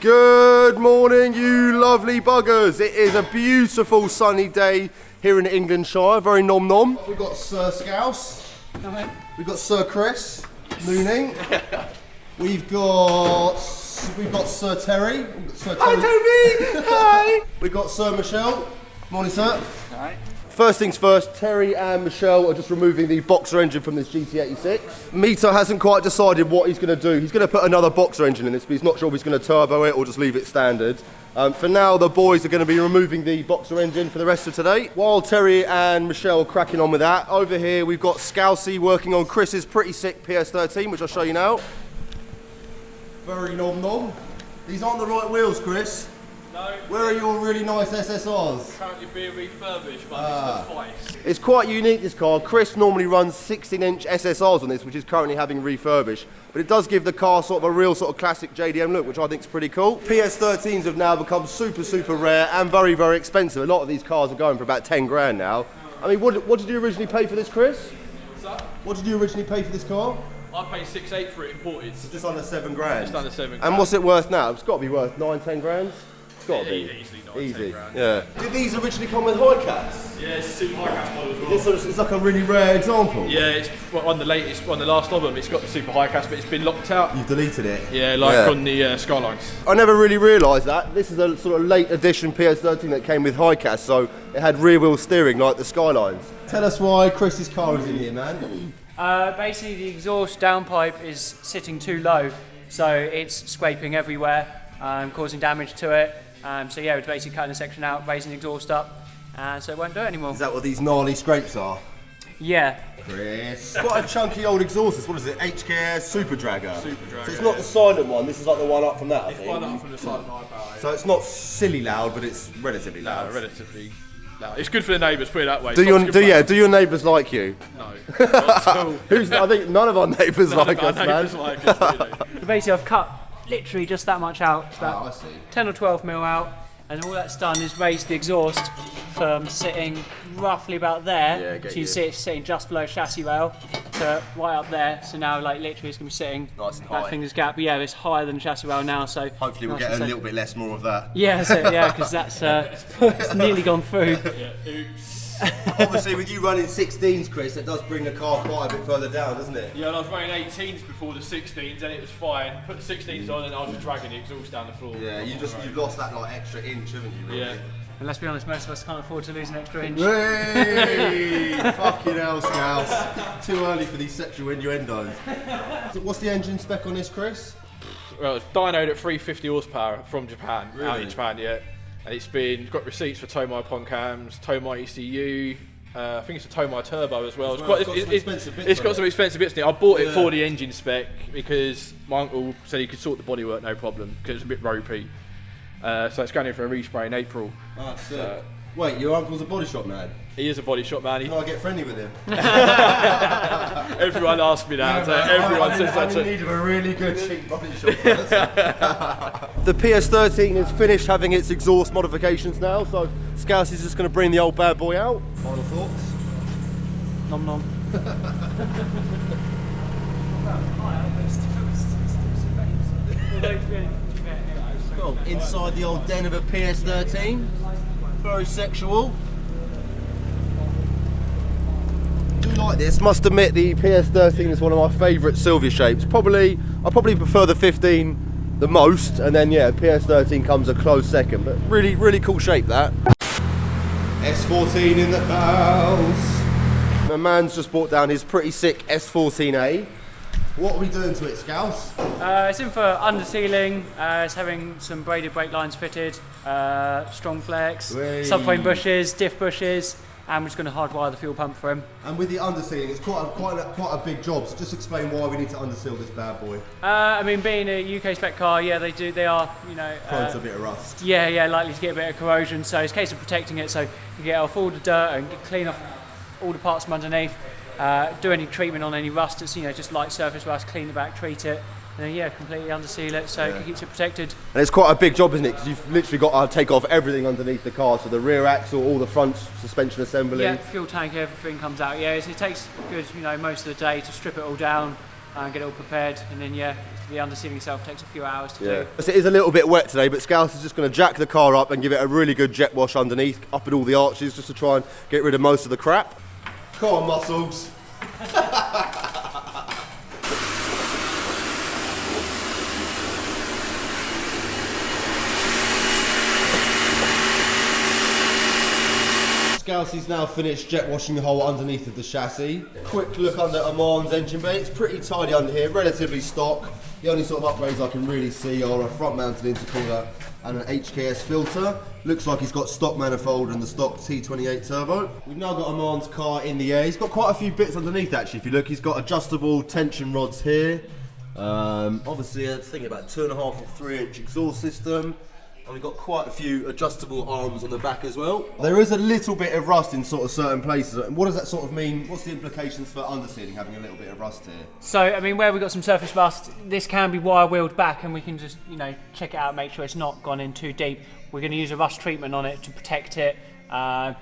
Good morning, you lovely buggers. It is a beautiful sunny day here in Englandshire, very nom nom. We've got Sir Scouse, we've got Sir Chris, mooning. We've got Sir Terry. Hi Toby! Hi! We've got Sir Michelle. Morning, sir. Hi. First things first, Terry and Michelle are just removing the boxer engine from this GT86. Mito hasn't quite decided what he's going to do. He's going to put another boxer engine in this, but he's not sure if he's going to turbo it or just leave it standard. For now, the boys are going to be removing the boxer engine for the rest of today. While Terry and Michelle are cracking on with that, over here we've got Scousey working on Chris's pretty sick PS13, which I'll show you now. Very nom nom. These aren't the right wheels, Chris. No. Where are your really nice SSRs? Currently being refurbished, but it's the twice. It's quite unique, this car. Chris normally runs 16-inch SSRs on this, which is currently having refurbished. But it does give the car sort of a real sort of classic JDM look, which I think is pretty cool. PS13s have now become super rare and very expensive. A lot of these cars are going for about 10 grand now. I mean, what did you originally pay for this, Chris? What's that? What did you originally pay for this car? I paid 6.8 for it imported. So just under 7 grand. Just under 7 grand. And what's it worth now? It's got to be worth 9-10 grand. It's got to be. Easily 9, Easy. 10 grand. Yeah. Did these originally come with high caps? Yeah, it's a super high cast model as well. It's like a really rare example. Yeah, it's one of the last of them. It's got the super high cast, but it's been locked out. You've deleted it? Yeah, on the Skylines. I never really realised that. This is a sort of late edition PS13 that came with high cast, so it had rear wheel steering like the Skylines. Tell us why Chris's car is in here, man. Basically, the exhaust downpipe is sitting too low, so it's scraping everywhere, causing damage to it. So yeah, we're basically cutting the section out, raising the exhaust up, so it won't do it anymore. Is that what these gnarly scrapes are? Yeah. Chris. Quite a chunky old exhaust. What is it? HKS Super Dragger. Super Dragger. So it's not the silent one. This is like the one up from that. I think. One up from the side of my power. So it's not silly loud, but it's relatively loud. Relatively loud. It's good for the neighbours, put it that way. Do your neighbours like you? No. Not at all. I think none of our neighbours like us, man. Like us, really. Basically, I've cut literally just that much out. It's about I see. 10 or 12 mil out, and all that's done is raised the exhaust from sitting roughly about there, get so you you. see it sitting just below chassis rail, to right up there. So now, like literally, it's going to be sitting Nice and that high. finger's gap. But yeah, it's higher than chassis rail now, so Hopefully we'll nice get and a safe. little bit less more of that. Yeah, because that's it's nearly gone through. Yeah, oops. Obviously, with you running 16s, Chris, that does bring the car quite a bit further down, doesn't it? Yeah, and I was running 18s before the 16s, and it was fine. Put the 16s on, and I was just dragging the exhaust down the floor. Yeah, you've lost that like extra inch, haven't you? Really? Yeah. And let's be honest, most of us can't afford to lose an extra inch. Hey, fucking hell, Scouse. Too early for these sexual innuendos. So what's the engine spec on this, Chris? Well, it's dynoed at 350 horsepower from Japan, out Really? in Japan, yeah. And it's got receipts for Tomai Pon cams, Tomai ECU. I think it's a Tomai Turbo as well. It's got some expensive bits It's on got it. some expensive bits in it. I bought it Yeah. for the engine spec because my uncle said he could sort the bodywork no problem because it's a bit ropey. So it's going in for a respray in April. Ah, sick. Wait, your uncle's a body shop man? He is a body shop man. Can I get friendly with him? Everyone asks me that. Everyone says that. I need a really good cheap body shop person. The PS13 has finished having its exhaust modifications now, so Scouse is just going to bring the old bad boy out. Final thoughts? Nom nom. Well, inside the old den of a PS13. Very sexual. Do like this. Must admit the PS13 is one of my favourite Silvia shapes. I probably prefer the 15 the most, and then yeah, PS13 comes a close second. But really cool shape that. S14 in the house. My man's just brought down his pretty sick S14A. What are we doing to it, Scouse? It's in for undersealing. It's having some braided brake lines fitted, strong flex, Whee. subframe bushes, diff bushes, and we're just going to hardwire the fuel pump for him. And with the undersealing, it's quite a big job. So just explain why we need to underseal this bad boy. I mean, being a UK spec car, yeah, they are, you know, Prone to a bit of rust. yeah, likely to get a bit of corrosion. So it's a case of protecting it, so you get off all the dirt and clean off all the parts from underneath. Do any treatment on any rust that's, you know, just light surface rust, clean the back, treat it, and then yeah, completely underseal it so it keeps it protected. And it's quite a big job, isn't it? Because you've literally got to take off everything underneath the car, so the rear axle, all the front suspension assembly. Yeah, fuel tank, everything comes out. Yeah, it takes a good, you know, most of the day to strip it all down, and get it all prepared, and then yeah, the undersealing itself takes a few hours to do. So it is a little bit wet today, but Scouse is just going to jack the car up and give it a really good jet wash underneath, up in all the arches, just to try and get rid of most of the crap. Come on, muscles. Scousey's now finished jet washing the hole underneath of the chassis. Quick look under Aman's engine bay. It's pretty tidy under here, relatively stock. The only sort of upgrades I can really see are a front mounted intercooler and an HKS filter. Looks like he's got stock manifold and the stock T28 turbo. We've now got Aman's car in the air. He's got quite a few bits underneath actually, if you look. He's got adjustable tension rods here. Obviously a thing about 2.5 or 3 inch exhaust system. And we've got quite a few adjustable arms on the back as well. There is a little bit of rust in sort of certain places. And what does that sort of mean? What's the implications for undersealing, having a little bit of rust here? So, I mean, where we've got some surface rust, this can be wire wheeled back and we can just, you know, check it out, make sure it's not gone in too deep. We're going to use a rust treatment on it to protect it,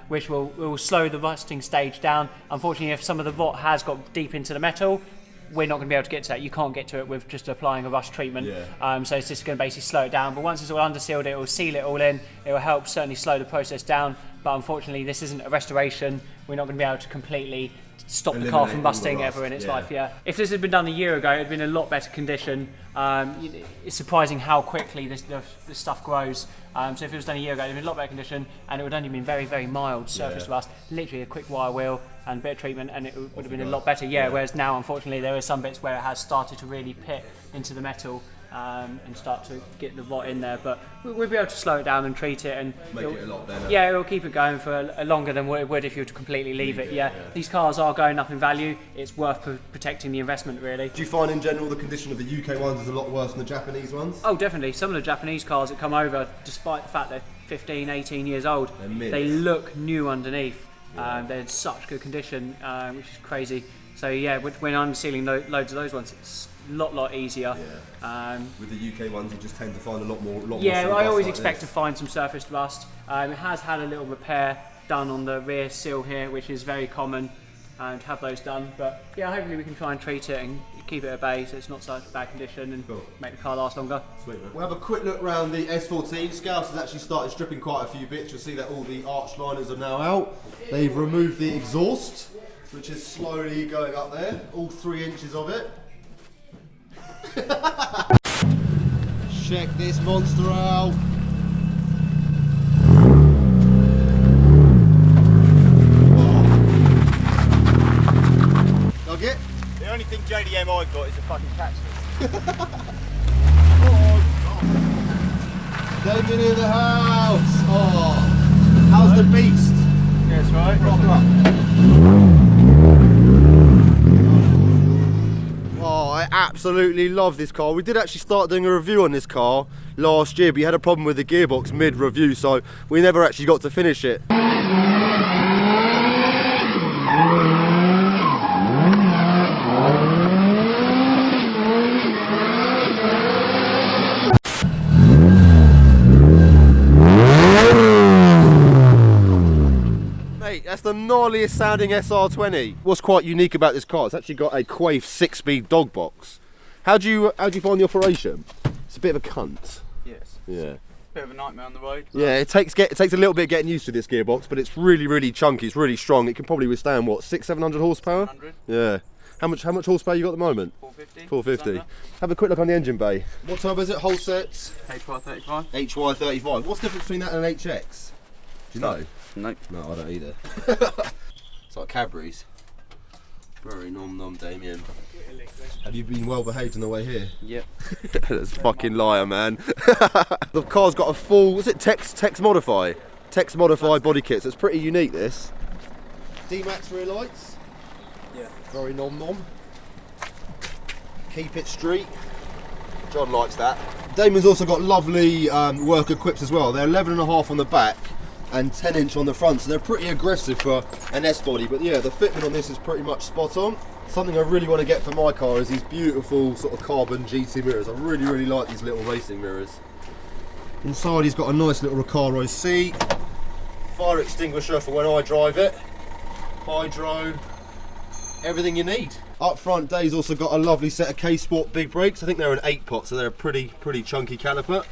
which will slow the rusting stage down. Unfortunately, if some of the rot has got deep into the metal, we're not going to be able to get to that. You can't get to it with just applying a rust treatment. So it's just going to basically slow it down. But once it's all undersealed, it will seal it all in. It will help certainly slow the process down. But unfortunately, this isn't a restoration. We're not going to be able to completely stop the car from rusting ever in its life. If this had been done a year ago, it would have been in a lot better condition. It's surprising how quickly this stuff grows. So if it was done a year ago, it would have been in a lot better condition, and it would only been very, very mild surface rust. Literally a quick wire wheel and a bit of treatment, and it would have been a lot better. Whereas now, unfortunately, there are some bits where it has started to really pit into the metal and start to get the rot in there. But we'll be able to slow it down and treat it, and make it a lot better. Yeah, it'll keep it going for longer than what it would if you were to completely leave it. These cars are going up in value. It's worth protecting the investment, really. Do you find in general the condition of the UK ones is a lot worse than the Japanese ones? Oh, definitely. Some of the Japanese cars that come over, despite the fact they're 15, 18 years old, they look new underneath. They're in such good condition, which is crazy. So yeah, when I'm sealing loads of those ones, it's a lot easier. With the UK ones, you just tend to find a lot more. I always expect to find some surface rust. It has had a little repair done on the rear seal here, which is very common, to have those done. But yeah, hopefully we can try and treat it and keep it at bay so it's not such bad condition and make the car last longer. Sweet, man. We'll have a quick look around the S14. Scouse has actually started stripping quite a few bits. You'll see that all the arch liners are now out. They've removed the exhaust, which is slowly going up there, all 3 inches of it. Check this monster out. Nugget? The only thing JDM I've got is a fucking catch. Damian in the house. Oh, how's the beast? Yes, right. Oh, I absolutely love this car. We did actually start doing a review on this car last year, but you had a problem with the gearbox mid-review, so we never actually got to finish it. That's the gnarliest sounding SR20. What's quite unique about this car, it's actually got a Quiafe 6-speed Dogbox. How do you find the operation? It's a bit of a cunt. Yes. Yeah. Bit of a nightmare on the road. Yeah, it takes a little bit getting used to this gearbox, but it's really chunky. It's really strong. It can probably withstand what, 600-700 horsepower? 700. Yeah. How much horsepower you got at the moment? 450. 450. Have a quick look on the engine bay. What turbo is it? Whole sets? HY35. HY35. What's the difference between that and an HX? Do you know? Nope. No, I don't either. It's like Cadbury's. Very nom Damian. Have you been well behaved on the way here? Yep. That's a fucking liar, man. The car's got a full, was it Text Modify body kit, so it's pretty unique, this. D-Max rear lights. Yeah. Very nom. Keep it street. John likes that. Damian's also got lovely work equips as well. They're 11.5 on the back and 10-inch on the front, so they're pretty aggressive for an S-body, but yeah, the fitment on this is pretty much spot on. Something I really want to get for my car is these beautiful sort of carbon GT mirrors. I really like these little racing mirrors. Inside he's got a nice little Recaro seat, fire extinguisher for when I drive it, hydro, everything you need. Up front, Dave's also got a lovely set of K-Sport big brakes. I think they're an 8-pot, so they're a pretty chunky caliper.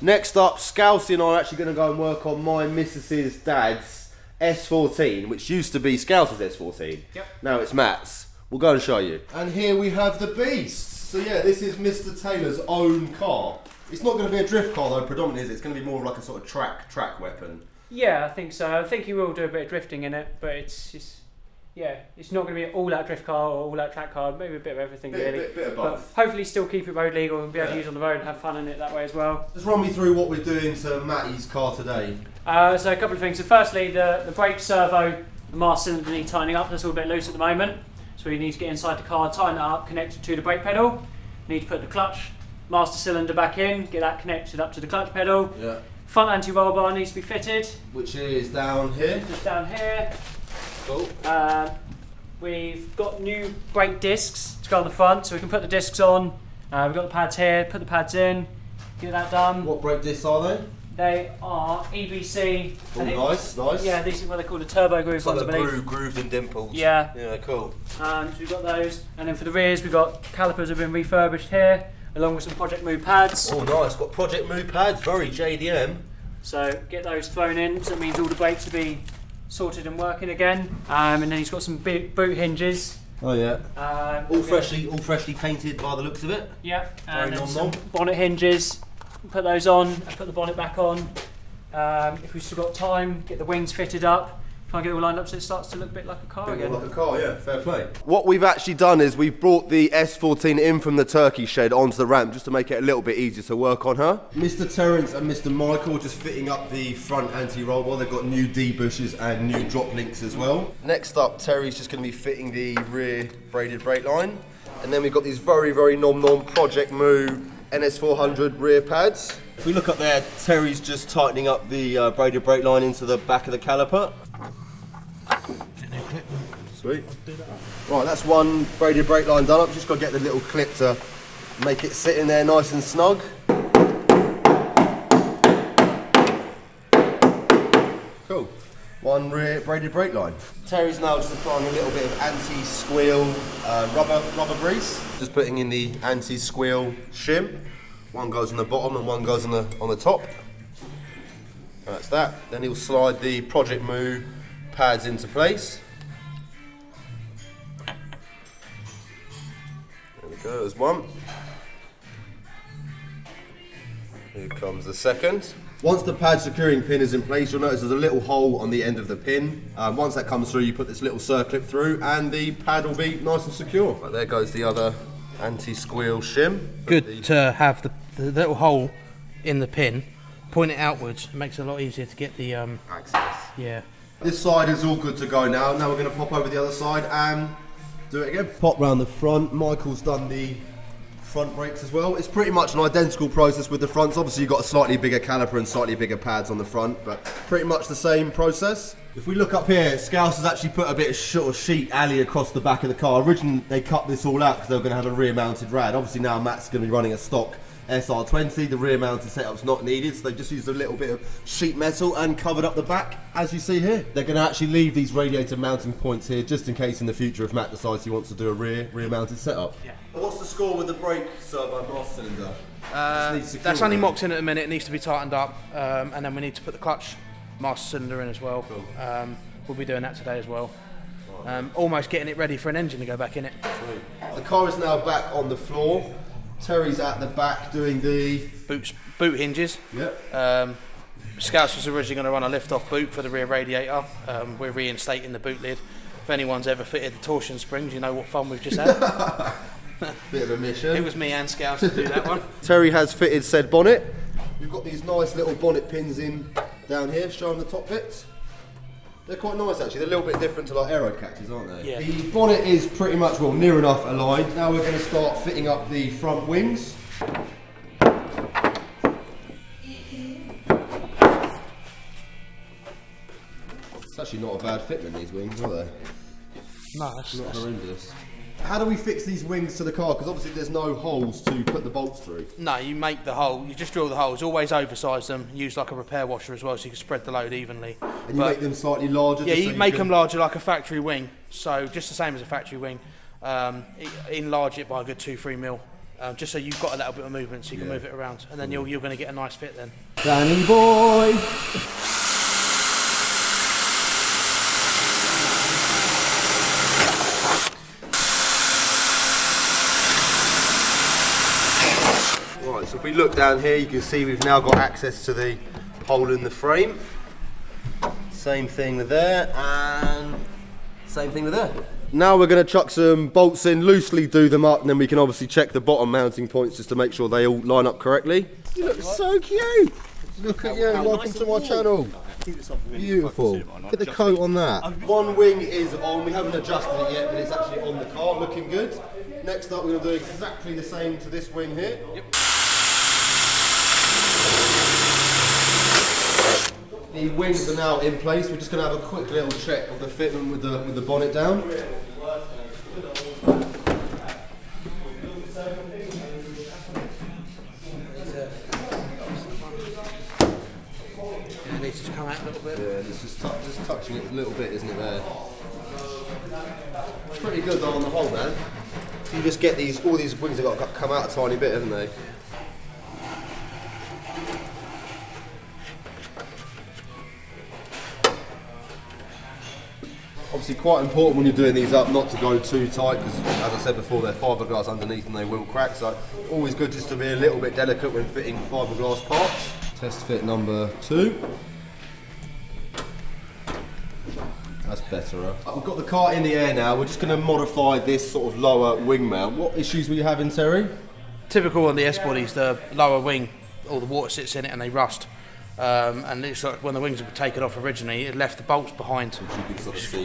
Next up, Scousey and I are actually going to go and work on my missus's dad's S14, which used to be Scousey's S14. Yep. Now it's Matt's. We'll go and show you. And here we have the beast. So yeah, this is Mr. Taylor's own car. It's not going to be a drift car though, predominantly, is it? It's going to be more of like a sort of track weapon. Yeah, I think so. I think he will do a bit of drifting in it, but it's not going to be an all-out drift car or all-out track car. Maybe a bit of everything, really. Bit of both. But hopefully still keep it road legal and be able to use on the road and have fun in it that way as well. Just run me through what we're doing to Matty's car today. So a couple of things. So firstly, the brake servo, the master cylinder need tightening up. That's all a bit loose at the moment. So we need to get inside the car, tighten it up, connect it to the brake pedal. Need to put the clutch master cylinder back in, get that connected up to the clutch pedal. Yeah. Front anti-roll bar needs to be fitted. Which is down here. Just down here. Cool. We've got new brake discs to go on the front, so we can put the discs on. We've got the pads here, put the pads in, get that done. What brake discs are they? They are EBC. Oh, nice. Yeah, these are what they call the turbo groove ones, I believe. Grooved and dimples. Yeah. Yeah, cool. So we've got those, and then for the rears we've got calipers have been refurbished here, along with some Project Move pads. Oh, nice. Got Project Move pads, very JDM. So get those thrown in, so it means all the brakes will be sorted and working again. And then he's got some boot hinges. Oh yeah. All Okay. freshly painted by the looks of it. Yeah, and Very then some nom-nom. bonnet hinges. Put those on and put the bonnet back on. If we've still got time, get the wings fitted up. Try and get it all lined up so it starts to look a bit like a car again. Like a car, yeah, fair play. What we've actually done is we've brought the S14 in from the turkey shed onto the ramp just to make it a little bit easier to work on her. Mr. Terence and Mr. Michael are just fitting up the front anti-roll bar. They've got new D-bushes and new drop links as well. Next up, Terry's just going to be fitting the rear braided brake line. And then we've got these very nom-nom Project Move NS400 rear pads. If we look up there, Terry's just tightening up the braided brake line into the back of the caliper. Sweet. Right, that's one braided brake line done. I've just got to get the little clip to make it sit in there nice and snug. Cool. One rear braided brake line. Terry's now just applying a little bit of anti-squeal rubber grease. Just putting in the anti-squeal shim. One goes on the bottom and one goes on the top. That's that. Then he'll slide the Project Move pads into place. There we go, there's one. Here comes the second. Once the pad securing pin is in place, you'll notice there's a little hole on the end of the pin. Once that comes through, you put this little circlip through and the pad will be nice and secure. Right, there goes the other anti-squeal shim. Good to have the little hole in the pin, point it outwards. It makes it a lot easier to get the access. Yeah. This side is all good to go now. Now we're going to pop over the other side and do it again. Pop round the front. Michael's done the front brakes as well. It's pretty much an identical process with the fronts. Obviously you've got a slightly bigger caliper and slightly bigger pads on the front, but pretty much the same process. If we look up here, Scouse has actually put a bit of sort of sheet alley across the back of the car. Originally they cut this all out because they were going to have a rear mounted rad. Obviously now Matt's going to be running a stock SR20, the rear mounted setup's not needed, so they've just used a little bit of sheet metal and covered up the back, as you see here. They're going to actually leave these radiator mounting points here just in case in the future if Matt decides he wants to do a rear mounted setup. Yeah. What's the score with the brake servo master cylinder? That's only mocked in at the minute, it needs to be tightened up, and then we need to put the clutch master cylinder in as well. Cool. We'll be doing that today as well. Almost getting it ready for an engine to go back in it. Sweet. The car is now back on the floor. Terry's at the back doing the boot hinges. Yep. Scouse was originally going to run a lift-off boot for the rear radiator. We're reinstating the boot lid. If anyone's ever fitted the torsion springs, you know what fun we've just had. Bit of a mission. It was me and Scouse to do that one. Terry has fitted said bonnet. We've got these nice little bonnet pins in down here, showing the top bits. They're quite nice actually, they're a little bit different to like aero catches, aren't they? Yeah. The bonnet is pretty much, well, near enough aligned. Now we're going to start fitting up the front wings. It's actually not a bad fitment, these wings, are they? No, that's Not horrendous. How do we fix these wings to the car? Because obviously there's no holes to put the bolts through. No, you make the hole, you just drill the holes, always oversize them, use like a repair washer as well so you can spread the load evenly. And you make them slightly larger? Yeah, just you so make can... them larger like a factory wing, so just the same as a factory wing. enlarge it by a good 2-3 mil, just so you've got a little bit of movement, so you can move it around, and then you're going to get a nice fit then. Danny boy! Right, so if we look down here, you can see we've now got access to the hole in the frame. Same thing with there, and same thing with there. Now we're going to chuck some bolts in, loosely do them up, and then we can obviously check the bottom mounting points just to make sure they all line up correctly. You look so cute! Look at you, welcome to my channel. Beautiful. Look at the coat on that. One wing is on, we haven't adjusted it yet, but it's actually on the car, looking good. Next up we're going to do exactly the same to this wing here. Yep. The wings are now in place. We're just going to have a quick little check of the fitment with the bonnet down. Yeah, it needs to come out a little bit. Yeah, it's just touching it a little bit, isn't it there? Pretty good though on the whole, man. You just get all these wings have got to come out a tiny bit, haven't they? Obviously quite important when you're doing these up not to go too tight, because as I said before, they're fiberglass underneath and they will crack, so always good just to be a little bit delicate when fitting fiberglass parts. Test fit number 2. That's better, huh? We've got the car in the air now. We're just going to modify this sort of lower wing mount. What issues were you having, Terry? Typical on the S bodies, the lower wing, all the water sits in it and they rust. And it's like when the wings were taken off originally, it left the bolts behind.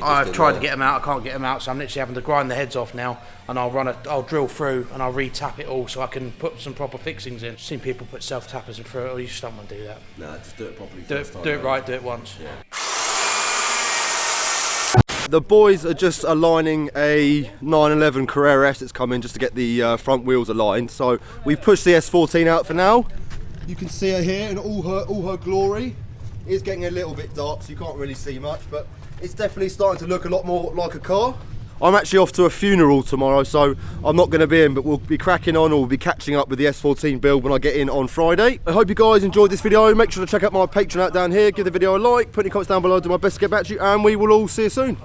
I've tried to get them out, I can't get them out, so I'm literally having to grind the heads off now, and I'll drill through and I'll re-tap it all so I can put some proper fixings in. I've seen people put self-tappers in through it, or you just don't want to do that. No, just do it properly. Do it right, do it once. Yeah. The boys are just aligning a 911 Carrera S that's come in just to get the front wheels aligned. So we've pushed the S14 out for now. You can see her here in all her glory. It's getting a little bit dark, so you can't really see much, but it's definitely starting to look a lot more like a car. I'm actually off to a funeral tomorrow, so I'm not going to be in, but we'll be cracking on, or we'll be catching up with the S14 build when I get in on Friday. I hope you guys enjoyed this video. Make sure to check out my Patreon out down here, give the video a like, put any comments down below, I'll do my best to get back to you, and we will all see you soon.